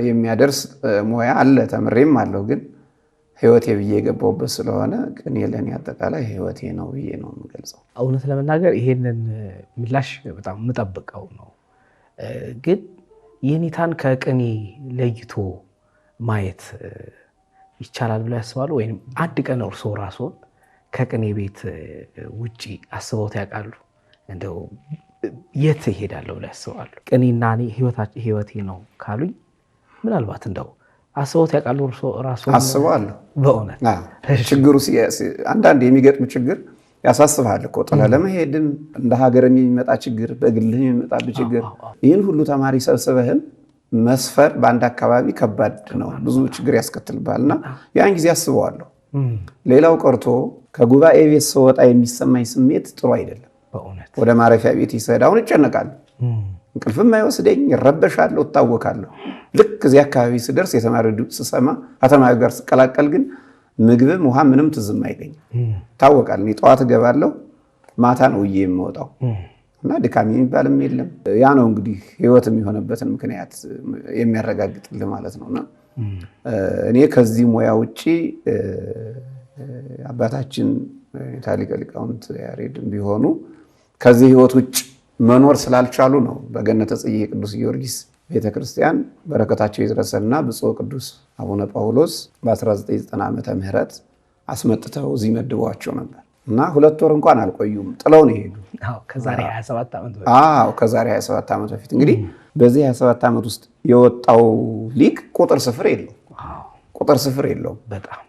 የሚያደርስ ሙያ አለ ተምሬም አለው ግን ህይወቴ ብዬ የገባውበት ስለሆነ ቅኔ ለኔ አጠቃላይ ህይወቴ ነው ብዬ ነው የምገልጸው። እውነት ለመናገር ይሄንን ምላሽ በጣም የምጠብቀው ነው። ግን የኔታን ከቅኔ ለይቶ ማየት ይቻላል ብለው ያስባሉ? ወይም አንድ ቀን እርሶ ራስዎን ከቅኔ ቤት ውጪ አስበውት ያውቃሉ? እንደው የት እሄዳለሁ ብለው ያስባሉ? ቅኔና እኔ ህይወቴ ነው ካሉኝ ምናልባት እንደው አስበውት ያውቃሉ? እርሶ ራስዎን አስባለሁ። በእውነት ችግሩ አንዳንድ የሚገጥም ችግር ያሳስብሃል እኮ ጥለህ ለመሄድም እንደ ሀገር የሚመጣ ችግር በግልህ የሚመጣብህ ችግር ይህን ሁሉ ተማሪ ሰብስበህም መስፈር በአንድ አካባቢ ከባድ ነው፣ ብዙ ችግር ያስከትልብሃልና ያን ጊዜ አስበዋለሁ። ሌላው ቀርቶ ከጉባኤ ቤት ስወጣ የሚሰማኝ ስሜት ጥሩ አይደለም። ወደ ማረፊያ ቤት ይሰድ አሁን እጨነቃለሁ፣ እንቅልፍም አይወስደኝ፣ እረበሻለሁ፣ እታወካለሁ። ልክ እዚህ አካባቢ ስደርስ የተማሪ ድምፅ ስሰማ ከተማሪ ጋር ስቀላቀል ግን ምግብም ውሃ ምንም ትዝም አይለኝም፣ ይታወቃል። እኔ ጠዋት እገባለሁ ማታ ነው ውዬ የምወጣው እና ድካም የሚባልም የለም። ያ ነው እንግዲህ ህይወት የሚሆንበትን ምክንያት የሚያረጋግጥልህ ማለት ነውና እኔ ከዚህ ሙያ ውጪ አባታችን ታሊቀ ሊቃውንት ያሬድም ቢሆኑ ከዚህ ህይወት ውጭ መኖር ስላልቻሉ ነው በገነተ ጽጌ ቅዱስ ጊዮርጊስ ቤተክርስቲያን በረከታቸው ይድረሰና ብፁዕ ቅዱስ አቡነ ጳውሎስ በ1990 ዓመተ ምህረት አስመጥተው እዚህ መድበዋቸው ነበር እና 2 ወር እንኳን አልቆዩም፣ ጥለው ነው የሄዱ። ከዛሬ 27 ዓመት በፊት ከዛሬ 27 ዓመት በፊት እንግዲህ በዚህ 27 ዓመት ውስጥ የወጣው ሊቅ ቁጥር ስፍር የለውም። በጣም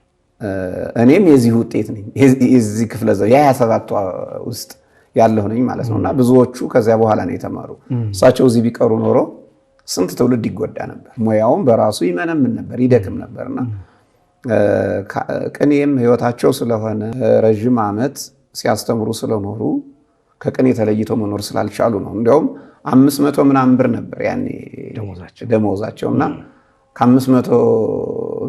እኔም የዚህ ውጤት ነኝ፣ የዚህ ክፍለ ዘመን የ27 ውስጥ ያለሁ ነኝ ማለት ነውና ብዙዎቹ ከዚያ በኋላ ነው የተማሩ። እሳቸው እዚህ ቢቀሩ ኖሮ ስንት ትውልድ ይጎዳ ነበር። ሙያውም በራሱ ይመነምን ነበር፣ ይደክም ነበርና ቅኔም ህይወታቸው ስለሆነ ረጅም ዓመት ሲያስተምሩ ስለኖሩ ከቅኔ ተለይቶ መኖር ስላልቻሉ ነው። እንዲያውም 500 ምናምን ብር ነበር ያኔ ደሞዛቸውና ከ500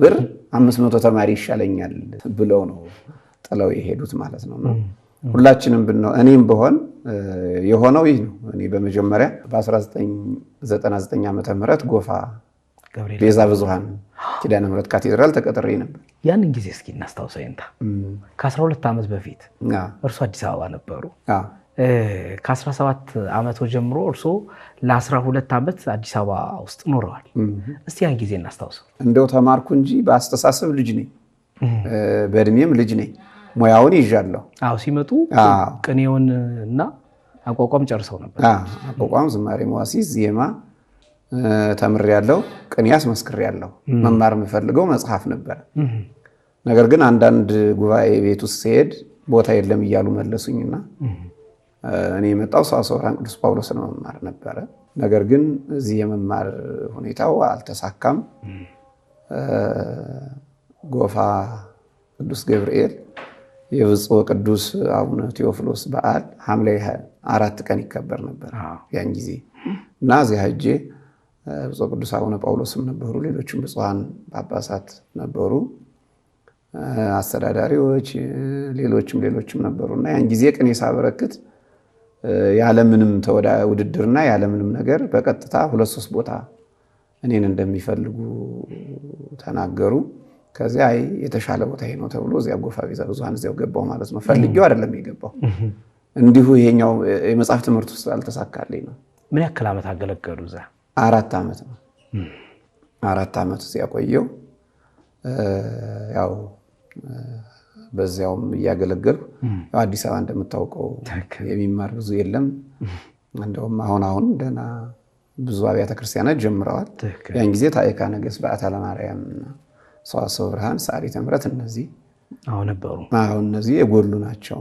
ብር 500 ተማሪ ይሻለኛል ብለው ነው ጥለው የሄዱት ማለት ነው። ሁላችንም እኔም ብሆን የሆነው ይህ ነው። እኔ በመጀመሪያ በ1999 ዓመተ ምህረት ጎፋ ቤዛ ብዙሃን ኪዳነ ምህረት ካቴድራል ተቀጥሬ ነበር። ያንን ጊዜ እስኪ እናስታውሰው። ይንታ ከ12 ዓመት በፊት እርሶ አዲስ አበባ ነበሩ። ከ17 ዓመት ጀምሮ እርሶ ለ12 ዓመት አዲስ አበባ ውስጥ ኖረዋል። እስቲ ያን ጊዜ እናስታውሰው። እንደው ተማርኩ እንጂ በአስተሳሰብ ልጅ ነኝ፣ በእድሜም ልጅ ነኝ። ሙያውን ይዣለሁ። ሲመጡ ቅኔውን እና አቋቋም ጨርሰው ነበር። አቋቋም፣ ዝማሬ፣ መዋሥዕት፣ ዜማ ተምሬያለሁ። ቅኔ አስመስክሬያለሁ። መማር የምፈልገው መጽሐፍ ነበር። ነገር ግን አንዳንድ ጉባኤ ቤት ውስጥ ሲሄድ ቦታ የለም እያሉ መለሱኝና እኔ የመጣው ሰዋስወ ብርሃን ቅዱስ ጳውሎስ ለመማር ነበረ። ነገር ግን እዚህ የመማር ሁኔታው አልተሳካም። ጎፋ ቅዱስ ገብርኤል የብፁዕ ቅዱስ አቡነ ቴዎፍሎስ በዓል ሐምሌ 4 ቀን ይከበር ነበር ያን ጊዜ እና እዚያ ሄጄ ብፁዕ ቅዱስ አቡነ ጳውሎስም ነበሩ፣ ሌሎችም ብፁዓን ጳጳሳት ነበሩ፣ አስተዳዳሪዎች፣ ሌሎችም ነበሩና ያን ጊዜ ቅኔ ሳበረክት ያለምንም ውድድርና ያለምንም ነገር በቀጥታ 2-3 ቦታ እኔን እንደሚፈልጉ ተናገሩ። ከዚያ የተሻለ ቦታ ይሄ ነው ተብሎ እዚያ ጎፋ ቤዛ ብዙሃን እዚያው ገባው ማለት ነው። ፈልጌው አይደለም የገባው፣ እንዲሁ ይሄኛው የመጽሐፍ ትምህርት ውስጥ አልተሳካልኝ ነው። ምን ያክል ዓመት አገለገሉ እዛ? 4 ዓመት ነው። 4 ዓመት እዚያ ቆየው። ያው በዚያውም እያገለገልኩ አዲስ አበባ እንደምታውቀው የሚማር ብዙ የለም። እንደውም አሁን ደህና ብዙ አብያተ ክርስቲያናት ጀምረዋል። ያን ጊዜ ታዕካ ነገሥት በዓታ ለማርያም፣ ሰዋስወ ብርሃን፣ ሰዓሊተ ምሕረት እነዚህ ነበሩ። እነዚህ የጎሉ ናቸው።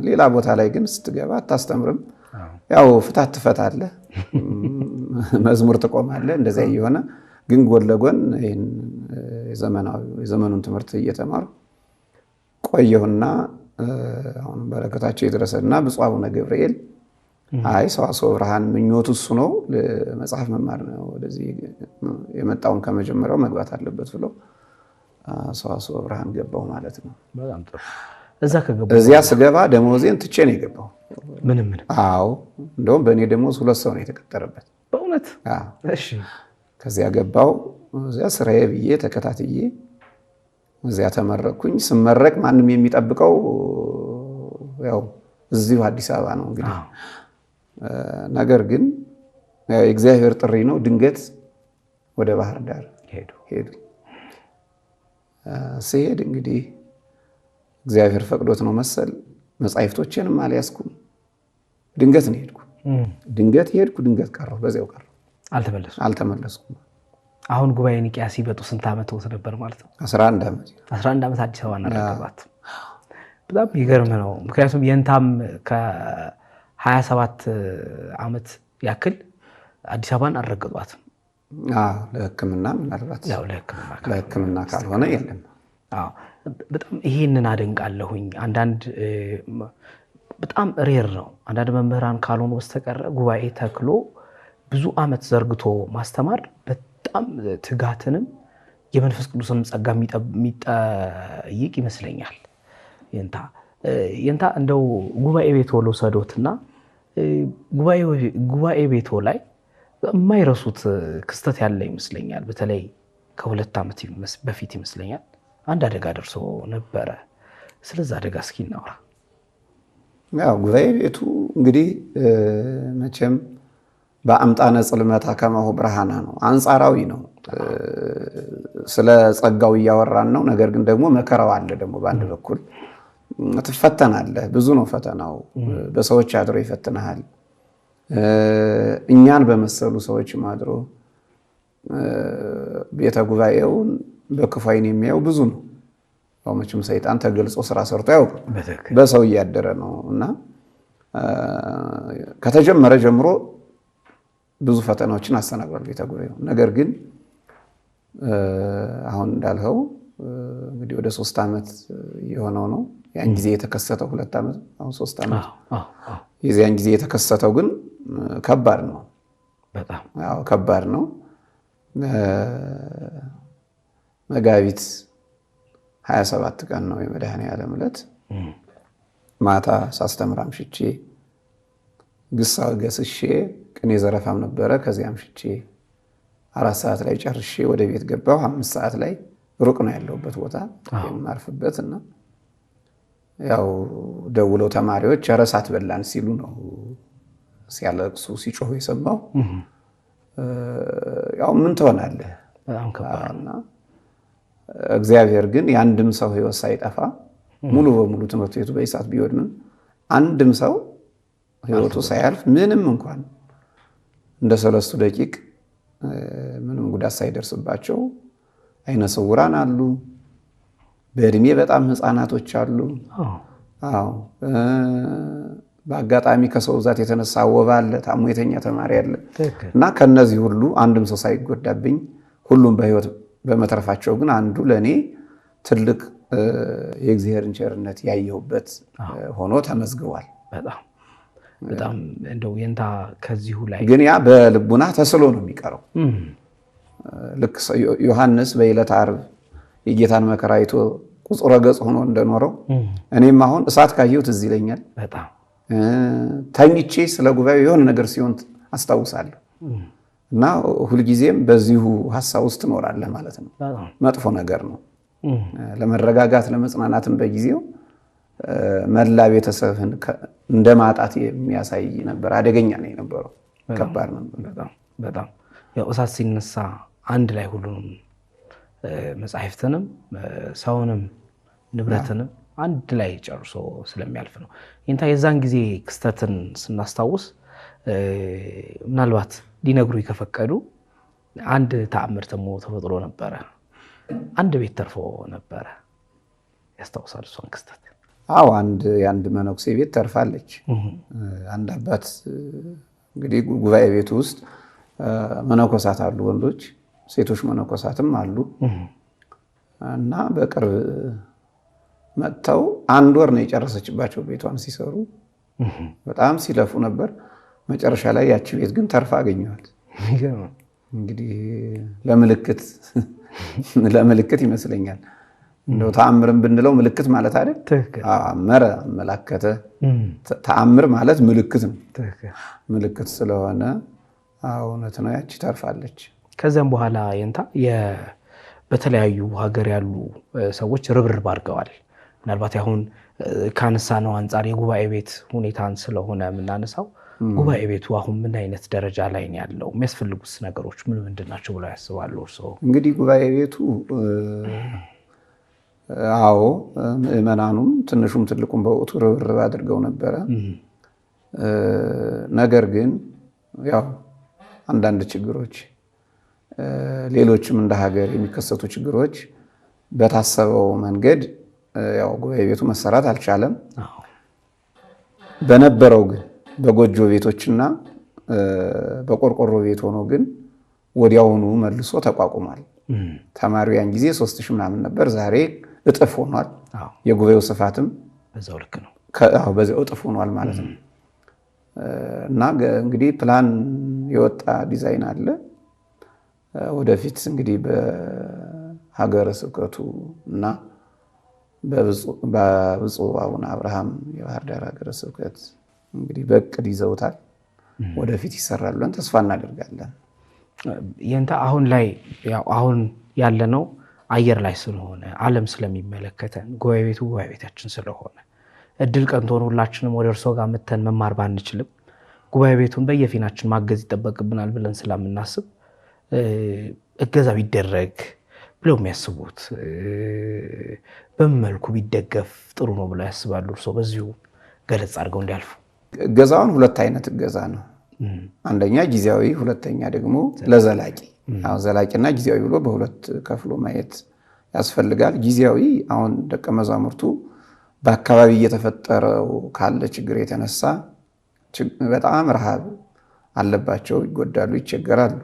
ሌላ ቦታ ላይ ግን ስትገባ አታስተምርም። ያው ፍታት ትፈታለህ፣ መዝሙር ትቆማለህ። እንደዚያ እየሆነ ግን ጎን ለጎን ይህን የዘመኑን ትምህርት እየተማሩ ቆየሁና አሁን በረከታቸው ይድረሰና ብፁዕ አቡነ ገብርኤል ሰዋስወ ብርሃን ምኞቱ እሱ ነው፣ መጽሐፍ መማር ነው፣ ወደዚህ የመጣውን ከመጀመሪያው መግባት አለበት ብለው ሰዋስወ ብርሃን ገባው ማለት ነው። በጣም ጥሩ። እዚያ ስገባ ደሞዜን ትቼ ነው የገባው። ምንም እንደውም በእኔ ደሞዝ 2 ሰው ነው የተቀጠረበት። በእውነት? እሺ። ከዚያ ገባው እዚያ ስራዬ ብዬ ተከታትዬ እዚያ ተመረቅኩኝ። ስመረቅ ማንም የሚጠብቀው ያው እዚሁ አዲስ አበባ ነው እንግዲህ። ነገር ግን የእግዚአብሔር ጥሪ ነው። ድንገት ወደ ባህር ዳር ሄዱ። ሲሄድ እንግዲህ እግዚአብሔር ፈቅዶት ነው መሰል መጻሕፍቶቼንም አልያዝኩም። ድንገት ነው ሄድኩ። ድንገት ሄድኩ፣ ድንገት ቀረሁ፣ በዚያው ቀረሁ። አልተመለስኩም። አሁን ጉባኤ ኒቅያ ሲመጡ ስንት ዓመት ነበር ማለት ነው? 11 ዓመት። 11 ዓመት አዲስ አበባ እናደረባት። በጣም ይገርም ነው። ምክንያቱም የእንታም ከ27 ዓመት ያክል አዲስ አበባን አልረገጧትም። ለሕክምና ምናልባት ለሕክምና ካልሆነ የለም። በጣም ይሄንን አደንቃለሁኝ። አንዳንድ በጣም ሬር ነው። አንዳንድ መምህራን ካልሆኑ በስተቀር ጉባኤ ተክሎ ብዙ ዓመት ዘርግቶ ማስተማር በጣም ትጋትንም የመንፈስ ቅዱስንም ጸጋ የሚጠይቅ ይመስለኛል። የንታ እንደው ጉባኤ ቤቶ ልውሰዶትና ጉባኤ ቤቶ ላይ የማይረሱት ክስተት ያለ ይመስለኛል። በተለይ ከ2 ዓመት በፊት ይመስለኛል አንድ አደጋ ደርሶ ነበረ። ስለዛ አደጋ እስኪ እናውራ። ያው ጉባኤ ቤቱ እንግዲህ መቼም በአምጣነ ጽልመታ ከማሁ ብርሃና ነው፣ አንጻራዊ ነው። ስለ ጸጋው እያወራን ነው። ነገር ግን ደግሞ መከራው አለ። ደግሞ በአንድ በኩል ትፈተናለህ። ብዙ ነው ፈተናው። በሰዎች አድሮ ይፈትንሃል። እኛን በመሰሉ ሰዎች አድሮ ቤተ ጉባኤውን በክፉ ዓይን የሚያየው ብዙ ነው። መቼም ሰይጣን ተገልጾ ስራ ሰርቶ ያው በሰው እያደረ ነው እና ከተጀመረ ጀምሮ ብዙ ፈተናዎችን አስተናግሯል ቤተ ጉባኤው። ነገር ግን አሁን እንዳልኸው እንግዲህ ወደ 3 ዓመት የሆነው ነው። ያን ጊዜ የተከሰተው 2 ዓመት፣ አሁን 3 ዓመት። የዚያን ጊዜ የተከሰተው ግን ከባድ ነው፣ በጣም ከባድ ነው። መጋቢት 27 ቀን ነው የመድኃኔዓለም ዕለት። ማታ ሳስተምር አምሽቼ ግሳ ገስሼ ቅኔ ዘረፋም ነበረ። ከዚያ አምሽቼ 4 ሰዓት ላይ ጨርሼ ወደ ቤት ገባሁ። 5 ሰዓት ላይ ሩቅ ነው ያለሁበት ቦታ የማርፍበት እና ያው ደውለው ተማሪዎች ኧረ እሳት በላን ሲሉ ነው ሲያለቅሱ ሲጮሁ የሰማው። ያው ምን ትሆናለህ? በጣም ከባድ ነው። እግዚአብሔር ግን የአንድም ሰው ሕይወት ሳይጠፋ ሙሉ በሙሉ ትምህርት ቤቱ በእሳት ቢወድምም አንድም ሰው ሕይወቱ ሳያልፍ ምንም እንኳን እንደ 3 ደቂቅ ምንም ጉዳት ሳይደርስባቸው አይነ ስውራን አሉ፣ በእድሜ በጣም ሕፃናቶች አሉ። በአጋጣሚ ከሰው ብዛት የተነሳ ወባ አለ፣ ታሞ የተኛ ተማሪ አለ እና ከነዚህ ሁሉ አንድም ሰው ሳይጎዳብኝ ሁሉም በሕይወት በመትረፋቸው ግን አንዱ ለእኔ ትልቅ የእግዚአብሔርን ቸርነት ያየሁበት ሆኖ ተመዝግቧል። በጣም እንደው የንታ ከዚሁ ላይ ግን ያ በልቡና ተስሎ ነው የሚቀረው። ልክ ዮሐንስ በዕለተ ዓርብ የጌታን መከራ አይቶ ቁጽረ ገጽ ሆኖ እንደኖረው እኔም አሁን እሳት ካየሁት እዚህ ይለኛል። ተኝቼ ስለ ጉባኤው የሆነ ነገር ሲሆን አስታውሳለሁ እና ሁልጊዜም በዚሁ ሀሳብ ውስጥ ትኖራለህ ማለት ነው። መጥፎ ነገር ነው። ለመረጋጋት ለመጽናናትም በጊዜው መላ ቤተሰብህን እንደ ማጣት የሚያሳይ ነበር። አደገኛ ነው የነበረው። ከባድ ነበር በጣም ያው እሳት ሲነሳ አንድ ላይ ሁሉንም መጻሕፍትንም ሰውንም ንብረትንም አንድ ላይ ጨርሶ ስለሚያልፍ ነው። ይንታ የዛን ጊዜ ክስተትን ስናስታውስ ምናልባት ሊነግሩ ከፈቀዱ አንድ ተአምር ተፈጥሮ ነበረ። አንድ ቤት ተርፎ ነበረ። ያስታውሳል እሷን ክስተት? አዎ፣ የአንድ መነኩሴ ቤት ተርፋለች። አንድ አባት እንግዲህ ጉባኤ ቤቱ ውስጥ መነኮሳት አሉ፣ ወንዶች ሴቶች መነኮሳትም አሉ እና በቅርብ መጥተው 1 ወር ነው የጨረሰችባቸው ቤቷን ሲሰሩ። በጣም ሲለፉ ነበር። መጨረሻ ላይ ያቺ ቤት ግን ተርፋ አገኘዋል። እንግዲህ ለምልክት ይመስለኛል። እንደው ተአምርም ብንለው ምልክት ማለት አይደል? አመረ አመላከተ። ተአምር ማለት ምልክት ነው። ምልክት ስለሆነ እውነት ነው፣ ያቺ ተርፋለች። ከዚያም በኋላ የንታ በተለያዩ ሀገር ያሉ ሰዎች ርብርብ አድርገዋል። ምናልባት አሁን ካነሳ ነው አንጻር የጉባኤ ቤት ሁኔታን ስለሆነ የምናነሳው ጉባኤ ቤቱ አሁን ምን አይነት ደረጃ ላይ ነው ያለው? የሚያስፈልጉት ነገሮች ምን ምንድን ናቸው ብለው ያስባሉ እርስዎ? እንግዲህ ጉባኤ ቤቱ አዎ ምዕመናኑም ትንሹም ትልቁም በወቅቱ ርብርብ አድርገው ነበረ። ነገር ግን ያው አንዳንድ ችግሮች ሌሎችም እንደ ሀገር የሚከሰቱ ችግሮች በታሰበው መንገድ ያው ጉባኤ ቤቱ መሰራት አልቻለም። በነበረው ግን በጎጆ ቤቶችና በቆርቆሮ ቤት ሆኖ ግን ወዲያውኑ መልሶ ተቋቁሟል። ተማሪው ያን ጊዜ 3000 ምናምን ነበር፣ ዛሬ እጥፍ ሆኗል። የጉባኤው ስፋትም በዛው ልክ ነው። በዛው እጥፍ ሆኗል ማለት ነው። እና እንግዲህ ፕላን የወጣ ዲዛይን አለ። ወደፊት እንግዲህ በሀገረ ስብከቱ እና በብፁዕ አቡነ አብርሃም የባህር ዳር ሀገረ ስብከት እንግዲህ በእቅድ ይዘውታል። ወደፊት ይሰራል ብለን ተስፋ እናደርጋለን። የንታ አሁን ላይ አሁን ያለነው አየር ላይ ስለሆነ ዓለም ስለሚመለከተን ጉባኤ ቤቱ ጉባኤ ቤታችን ስለሆነ እድል ቀንቶን ሁላችንም ወደ እርሶ ጋር መተን መማር ባንችልም ጉባኤ ቤቱን በየፊናችን ማገዝ ይጠበቅብናል ብለን ስለምናስብ እገዛ ቢደረግ ብለው የሚያስቡት በምን መልኩ ቢደገፍ ጥሩ ነው ብለው ያስባሉ? እርሶ በዚሁ ገለጽ አድርገው እንዲያልፉ። እገዛውን ሁለት አይነት እገዛ ነው። አንደኛ ጊዜያዊ፣ ሁለተኛ ደግሞ ለዘላቂ። ዘላቂና ጊዜያዊ ብሎ በሁለት ከፍሎ ማየት ያስፈልጋል። ጊዜያዊ አሁን ደቀ መዛሙርቱ በአካባቢ እየተፈጠረው ካለ ችግር የተነሳ በጣም ረሃብ አለባቸው፣ ይጎዳሉ፣ ይቸገራሉ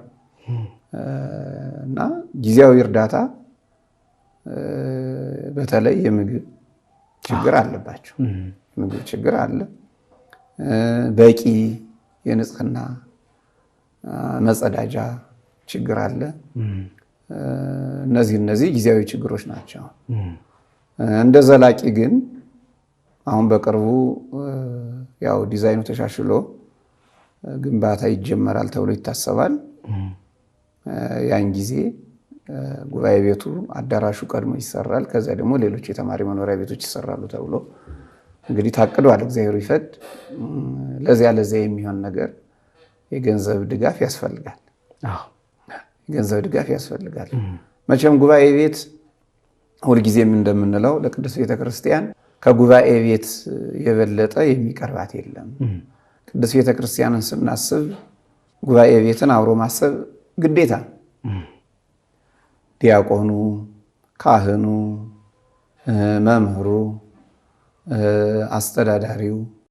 እና ጊዜያዊ እርዳታ በተለይ የምግብ ችግር አለባቸው። የምግብ ችግር አለ። በቂ የንጽህና መጸዳጃ ችግር አለ። እነዚህ ጊዜያዊ ችግሮች ናቸው። እንደ ዘላቂ ግን አሁን በቅርቡ ያው ዲዛይኑ ተሻሽሎ ግንባታ ይጀመራል ተብሎ ይታሰባል። ያን ጊዜ ጉባኤ ቤቱ አዳራሹ ቀድሞ ይሰራል። ከዚያ ደግሞ ሌሎች የተማሪ መኖሪያ ቤቶች ይሰራሉ ተብሎ እንግዲህ ታቅዷል። እግዚአብሔር ይፈቅድ። ለዚያ የሚሆን ነገር የገንዘብ ድጋፍ ያስፈልጋል። የገንዘብ ድጋፍ ያስፈልጋል። መቼም ጉባኤ ቤት ሁልጊዜም እንደምንለው ለቅድስት ቤተክርስቲያን ከጉባኤ ቤት የበለጠ የሚቀርባት የለም። ቅድስት ቤተክርስቲያንን ስናስብ ጉባኤ ቤትን አብሮ ማሰብ ግዴታ። ዲያቆኑ፣ ካህኑ፣ መምህሩ፣ አስተዳዳሪው